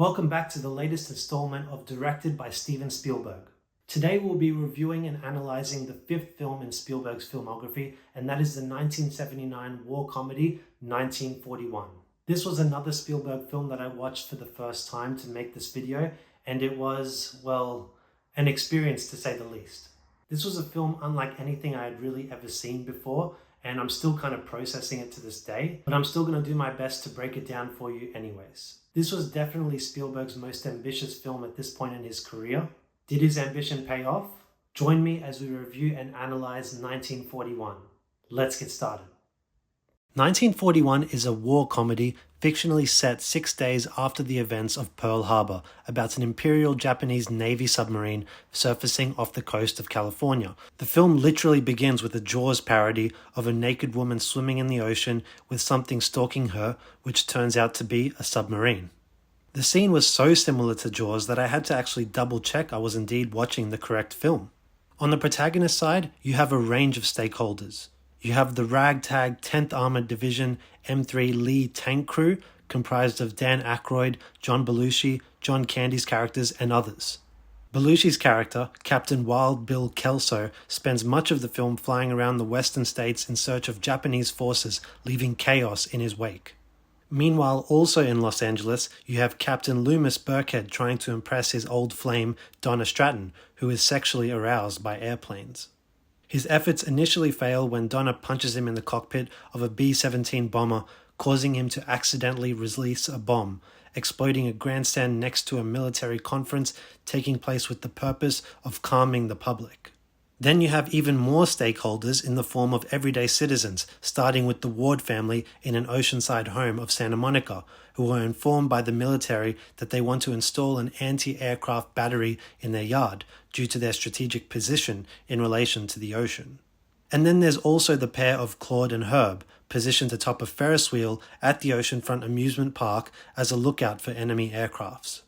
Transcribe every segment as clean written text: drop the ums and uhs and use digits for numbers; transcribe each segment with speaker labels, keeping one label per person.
Speaker 1: Welcome back to the latest installment of Directed by Steven Spielberg. Today we'll be reviewing and analyzing the fifth film in Spielberg's filmography, and that is the 1979 war comedy 1941. This was another Spielberg film that I watched for the first time to make this video, and it was, well, an experience to say the least. This was a film unlike anything I had really ever seen before, and I'm still kind of processing it to this day, but I'm still going to do my best to break it down for you anyways. This was definitely Spielberg's most ambitious film at this point in his career. Did his ambition pay off? Join me as we review and analyze 1941. Let's get started. 1941 is a war comedy fictionally set 6 days after the events of Pearl Harbor, about an Imperial Japanese Navy submarine surfacing off the coast of California. The film literally begins with a Jaws parody of a naked woman swimming in the ocean with something stalking her, which turns out to be a submarine. The scene was so similar to Jaws that I had to actually double check I was indeed watching the correct film. On the protagonist side, you have a range of stakeholders. You have the ragtag 10th Armored Division M3 Lee tank crew, comprised of Dan Aykroyd, John Belushi, John Candy's characters, and others. Belushi's character, Captain Wild Bill Kelso, spends much of the film flying around the western states in search of Japanese forces, leaving chaos in his wake. Meanwhile, also in Los Angeles, you have Captain Loomis Burkhead trying to impress his old flame, Donna Stratton, who is sexually aroused by airplanes. His efforts initially fail when Donna punches him in the cockpit of a B-17 bomber, causing him to accidentally release a bomb, exploding a grandstand next to a military conference taking place with the purpose of calming the public. Then you have even more stakeholders in the form of everyday citizens, starting with the Ward family in an oceanside home of Santa Monica, who are informed by the military that they want to install an anti-aircraft battery in their yard due to their strategic position in relation to the ocean. And then there's also the pair of Claude and Herb, positioned atop a Ferris wheel at the oceanfront amusement park as a lookout for enemy aircrafts.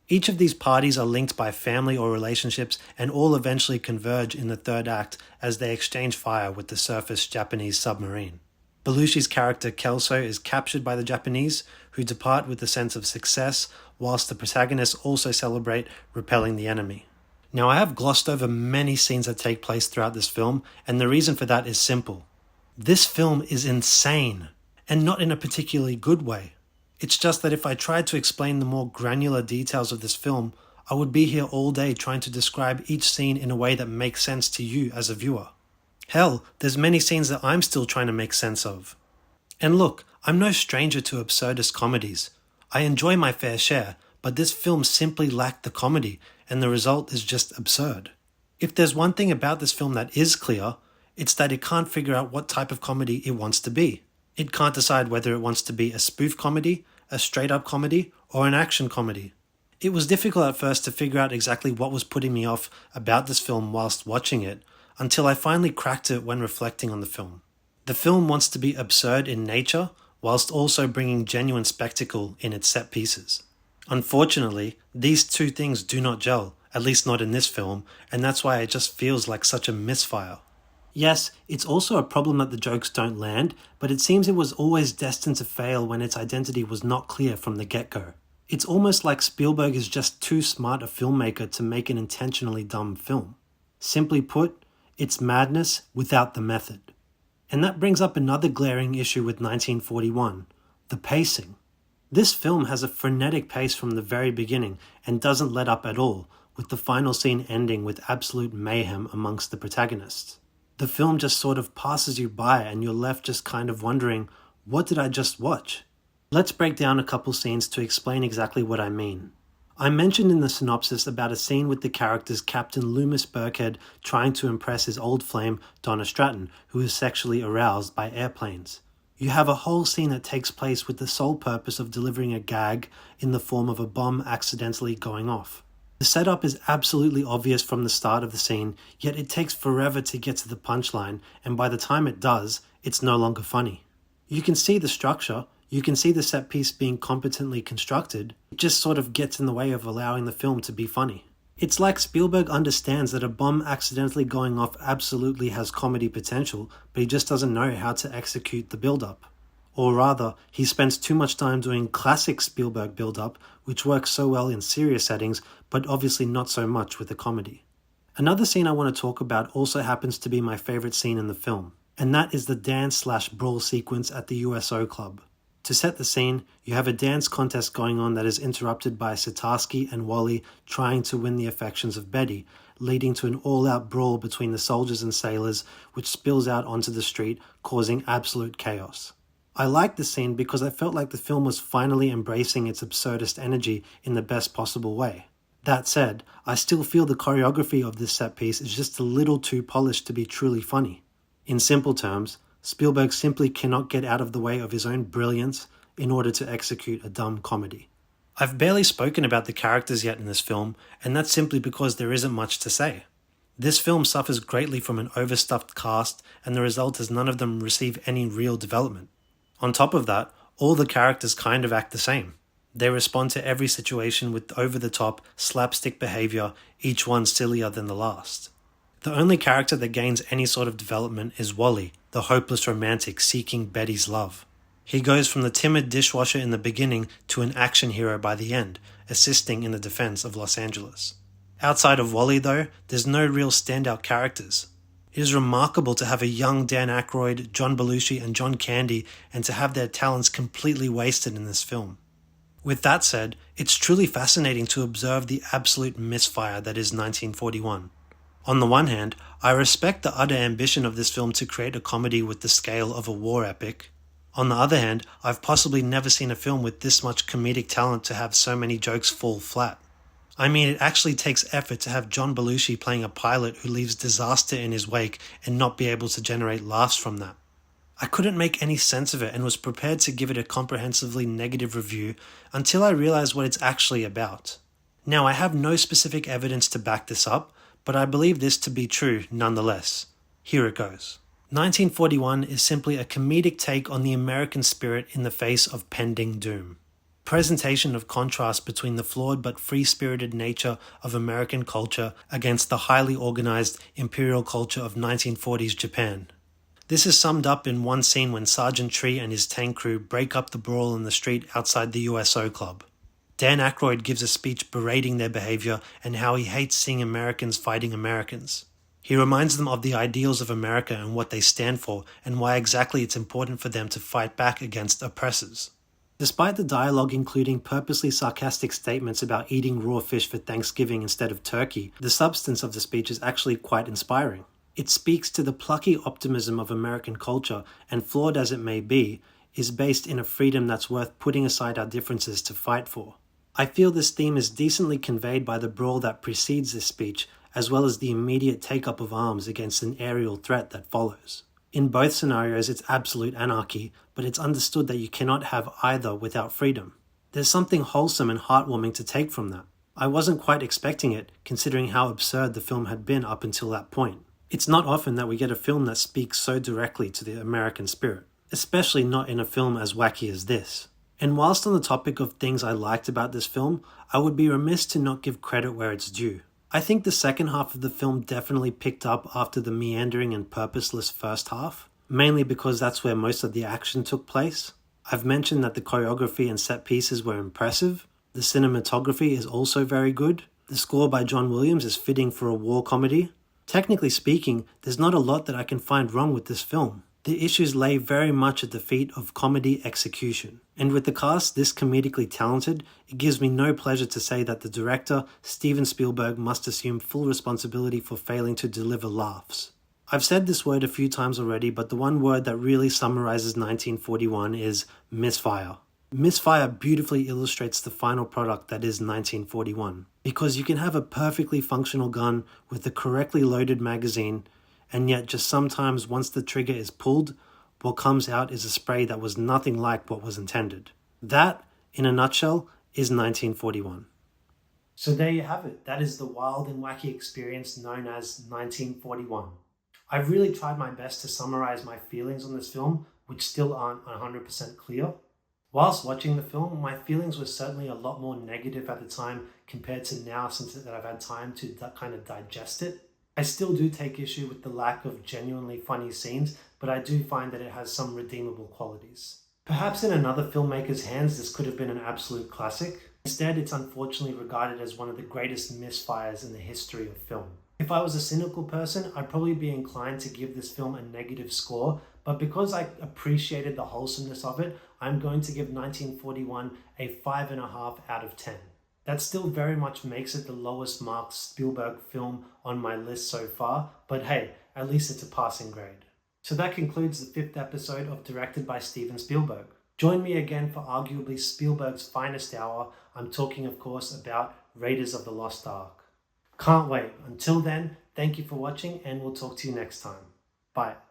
Speaker 1: Each of these parties are linked by family or relationships and all eventually converge in the third act as they exchange fire with the surfaced Japanese submarine. Belushi's character Kelso is captured by the Japanese, who depart with a sense of success, whilst the protagonists also celebrate repelling the enemy. Now, I have glossed over many scenes that take place throughout this film, and the reason for that is simple. This film is insane, and not in a particularly good way. It's just that if I tried to explain the more granular details of this film, I would be here all day trying to describe each scene in a way that makes sense to you as a viewer. Hell, there's many scenes that I'm still trying to make sense of. And look, I'm no stranger to absurdist comedies. I enjoy my fair share, but this film simply lacked the comedy, and the result is just absurd. If there's one thing about this film that is clear, it's that it can't figure out what type of comedy it wants to be. It can't decide whether it wants to be a spoof comedy, a straight-up comedy, or an action comedy. It was difficult at first to figure out exactly what was putting me off about this film whilst watching it, until I finally cracked it when reflecting on the film. The film wants to be absurd in nature, whilst also bringing genuine spectacle in its set pieces. Unfortunately, these two things do not gel, at least not in this film, and that's why it just feels like such a misfire. Yes, it's also a problem that the jokes don't land, but it seems it was always destined to fail when its identity was not clear from the get-go. It's almost like Spielberg is just too smart a filmmaker to make an intentionally dumb film. Simply put, it's madness without the method. And that brings up another glaring issue with 1941, the pacing. This film has a frenetic pace from the very beginning and doesn't let up at all, with the final scene ending with absolute mayhem amongst the protagonists. The film just sort of passes you by and you're left just kind of wondering, what did I just watch? Let's break down a couple scenes to explain exactly what I mean. I mentioned in the synopsis about a scene with the characters Captain Loomis Burkhead trying to impress his old flame, Donna Stratton, who is sexually aroused by airplanes. You have a whole scene that takes place with the sole purpose of delivering a gag in the form of a bomb accidentally going off. The setup is absolutely obvious from the start of the scene, yet it takes forever to get to the punchline, and by the time it does, it's no longer funny. You can see the structure, you can see the set piece being competently constructed, it just sort of gets in the way of allowing the film to be funny. It's like Spielberg understands that a bomb accidentally going off absolutely has comedy potential, but he just doesn't know how to execute the build-up. Or rather, he spends too much time doing classic Spielberg build-up, which works so well in serious settings, but obviously not so much with a comedy. Another scene I want to talk about also happens to be my favorite scene in the film, and that is the dance/brawl sequence at the USO Club. To set the scene, you have a dance contest going on that is interrupted by Sitarsky and Wally trying to win the affections of Betty, leading to an all-out brawl between the soldiers and sailors, which spills out onto the street, causing absolute chaos. I liked the scene because I felt like the film was finally embracing its absurdist energy in the best possible way. That said, I still feel the choreography of this set piece is just a little too polished to be truly funny. In simple terms, Spielberg simply cannot get out of the way of his own brilliance in order to execute a dumb comedy. I've barely spoken about the characters yet in this film, and that's simply because there isn't much to say. This film suffers greatly from an overstuffed cast, and the result is none of them receive any real development. On top of that, all the characters kind of act the same. They respond to every situation with over-the-top, slapstick behavior, each one sillier than the last. The only character that gains any sort of development is Wally, the hopeless romantic seeking Betty's love. He goes from the timid dishwasher in the beginning to an action hero by the end, assisting in the defense of Los Angeles. Outside of Wally, though, there's no real standout characters. It is remarkable to have a young Dan Aykroyd, John Belushi, and John Candy, and to have their talents completely wasted in this film. With that said, it's truly fascinating to observe the absolute misfire that is 1941. On the one hand, I respect the utter ambition of this film to create a comedy with the scale of a war epic. On the other hand, I've possibly never seen a film with this much comedic talent to have so many jokes fall flat. I mean, it actually takes effort to have John Belushi playing a pilot who leaves disaster in his wake and not be able to generate laughs from that. I couldn't make any sense of it and was prepared to give it a comprehensively negative review until I realized what it's actually about. Now, I have no specific evidence to back this up, but I believe this to be true nonetheless. Here it goes. 1941 is simply a comedic take on the American spirit in the face of pending doom. Presentation of contrast between the flawed but free-spirited nature of American culture against the highly organized imperial culture of 1940s Japan. This is summed up in one scene when Sergeant Tree and his tank crew break up the brawl in the street outside the USO Club. Dan Aykroyd gives a speech berating their behavior and how he hates seeing Americans fighting Americans. He reminds them of the ideals of America and what they stand for and why exactly it's important for them to fight back against oppressors. Despite the dialogue including purposely sarcastic statements about eating raw fish for Thanksgiving instead of turkey, the substance of the speech is actually quite inspiring. It speaks to the plucky optimism of American culture, and flawed as it may be, is based in a freedom that's worth putting aside our differences to fight for. I feel this theme is decently conveyed by the brawl that precedes this speech, as well as the immediate take-up of arms against an aerial threat that follows. In both scenarios, it's absolute anarchy, but it's understood that you cannot have either without freedom. There's something wholesome and heartwarming to take from that. I wasn't quite expecting it, considering how absurd the film had been up until that point. It's not often that we get a film that speaks so directly to the American spirit, especially not in a film as wacky as this. And whilst on the topic of things I liked about this film, I would be remiss to not give credit where it's due. I think the second half of the film definitely picked up after the meandering and purposeless first half, mainly because that's where most of the action took place. I've mentioned that the choreography and set pieces were impressive. The cinematography is also very good. The score by John Williams is fitting for a war comedy. Technically speaking, there's not a lot that I can find wrong with this film. The issues lay very much at the feet of comedy execution. And with the cast this comedically talented, it gives me no pleasure to say that the director, Steven Spielberg, must assume full responsibility for failing to deliver laughs. I've said this word a few times already, but the one word that really summarizes 1941 is misfire. Misfire beautifully illustrates the final product that is 1941. Because you can have a perfectly functional gun with the correctly loaded magazine, and yet just sometimes once the trigger is pulled, what comes out is a spray that was nothing like what was intended. That, in a nutshell, is 1941. So there you have it. That is the wild and wacky experience known as 1941. I've really tried my best to summarize my feelings on this film, which still aren't 100% clear. Whilst watching the film, my feelings were certainly a lot more negative at the time compared to now, since that I've had time to kind of digest it. I still do take issue with the lack of genuinely funny scenes, but I do find that it has some redeemable qualities. Perhaps in another filmmaker's hands, this could have been an absolute classic. Instead, it's unfortunately regarded as one of the greatest misfires in the history of film. If I was a cynical person, I'd probably be inclined to give this film a negative score, but because I appreciated the wholesomeness of it, I'm going to give 1941 a 5.5 out of 10. That still very much makes it the lowest marked Spielberg film on my list so far, but hey, at least it's a passing grade. So that concludes the 5th episode of Directed by Steven Spielberg. Join me again for arguably Spielberg's finest hour. I'm talking, of course, about Raiders of the Lost Ark. Can't wait. Until then, thank you for watching and we'll talk to you next time. Bye.